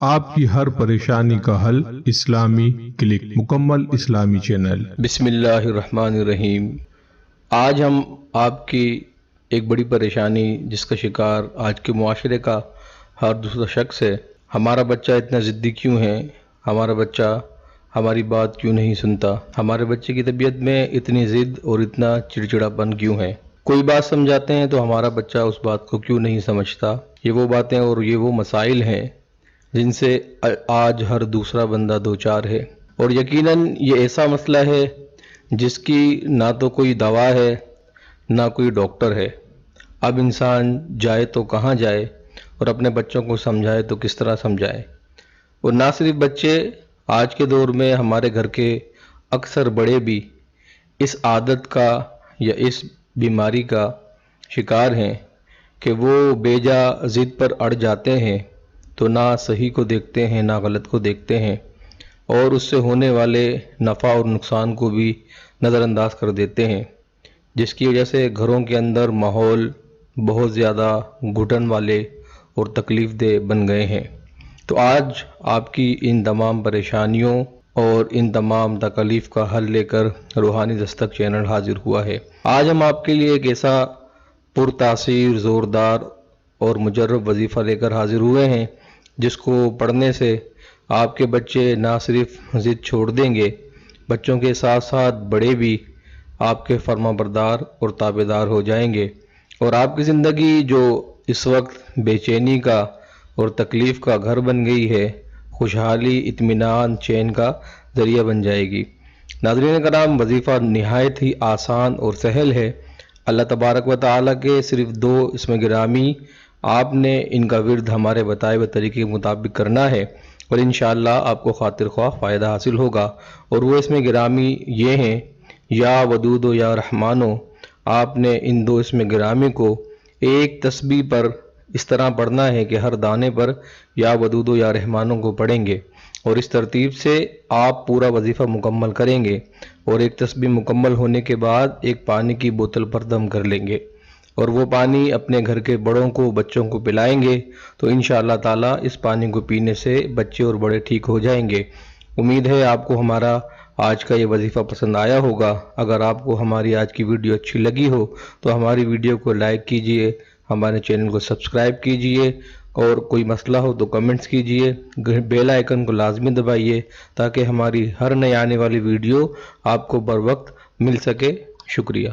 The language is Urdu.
آپ کی ہر پریشانی کا حل اسلامی کلک، مکمل اسلامی چینل۔ بسم اللہ الرحمن الرحیم۔ آج ہم آپ کی ایک بڑی پریشانی جس کا شکار آج کے معاشرے کا ہر دوسرا شخص ہے، ہمارا بچہ اتنا ضدی کیوں ہے، ہمارا بچہ ہماری بات کیوں نہیں سنتا، ہمارے بچے کی طبیعت میں اتنی ضد اور اتنا چڑچڑاپن کیوں ہے، کوئی بات سمجھاتے ہیں تو ہمارا بچہ اس بات کو کیوں نہیں سمجھتا۔ یہ وہ باتیں اور یہ وہ مسائل ہیں جن سے آج ہر دوسرا بندہ دوچار ہے، اور یقیناً یہ ایسا مسئلہ ہے جس کی نہ تو کوئی دوا ہے نہ کوئی ڈاکٹر ہے۔ اب انسان جائے تو کہاں جائے اور اپنے بچوں کو سمجھائے تو کس طرح سمجھائے۔ اور نہ صرف بچے، آج کے دور میں ہمارے گھر کے اکثر بڑے بھی اس عادت کا یا اس بیماری کا شکار ہیں کہ وہ بے جا ضد پر اڑ جاتے ہیں تو نہ صحیح کو دیکھتے ہیں نہ غلط کو دیکھتے ہیں، اور اس سے ہونے والے نفع اور نقصان کو بھی نظر انداز کر دیتے ہیں، جس کی وجہ سے گھروں کے اندر ماحول بہت زیادہ گھٹن والے اور تکلیف دہ بن گئے ہیں۔ تو آج آپ کی ان تمام پریشانیوں اور ان تمام تکلیف کا حل لے کر روحانی دستک چینل حاضر ہوا ہے۔ آج ہم آپ کے لیے ایک ایسا پرتاثیر، زوردار اور مجرب وظیفہ لے کر حاضر ہوئے ہیں جس کو پڑھنے سے آپ کے بچے نہ صرف ضد چھوڑ دیں گے، بچوں کے ساتھ ساتھ بڑے بھی آپ کے فرما بردار اور تابعدار ہو جائیں گے، اور آپ کی زندگی جو اس وقت بے چینی کا اور تکلیف کا گھر بن گئی ہے، خوشحالی، اطمینان، چین کا ذریعہ بن جائے گی۔ ناظرین کرام، وظیفہ نہایت ہی آسان اور سہل ہے۔ اللہ تبارک و تعالیٰ کے صرف 2 اسم گرامی آپ نے ان کا ورد ہمارے بتائے ہوئے طریقے کے مطابق کرنا ہے، اور انشاءاللہ آپ کو خاطر خواہ فائدہ حاصل ہوگا۔ اور وہ اسم گرامی یہ ہیں: یا ودود و یا رحمانو۔ آپ نے ان 2 اسم گرامی کو ایک تسبیح پر اس طرح پڑھنا ہے کہ ہر دانے پر یا ودود و یا رحمانو کو پڑھیں گے، اور اس ترتیب سے آپ پورا وظیفہ مکمل کریں گے، اور ایک تسبیح مکمل ہونے کے بعد ایک پانی کی بوتل پر دم کر لیں گے، اور وہ پانی اپنے گھر کے بڑوں کو، بچوں کو پلائیں گے، تو انشاءاللہ تعالیٰ اس پانی کو پینے سے بچے اور بڑے ٹھیک ہو جائیں گے۔ امید ہے آپ کو ہمارا آج کا یہ وظیفہ پسند آیا ہوگا۔ اگر آپ کو ہماری آج کی ویڈیو اچھی لگی ہو تو ہماری ویڈیو کو لائک کیجئے، ہمارے چینل کو سبسکرائب کیجئے، اور کوئی مسئلہ ہو تو کمنٹس کیجئے، بیل آئیکن کو لازمی دبائیے تاکہ ہماری ہر نئی آنے والی ویڈیو آپ کو بر وقت مل سکے۔ شکریہ۔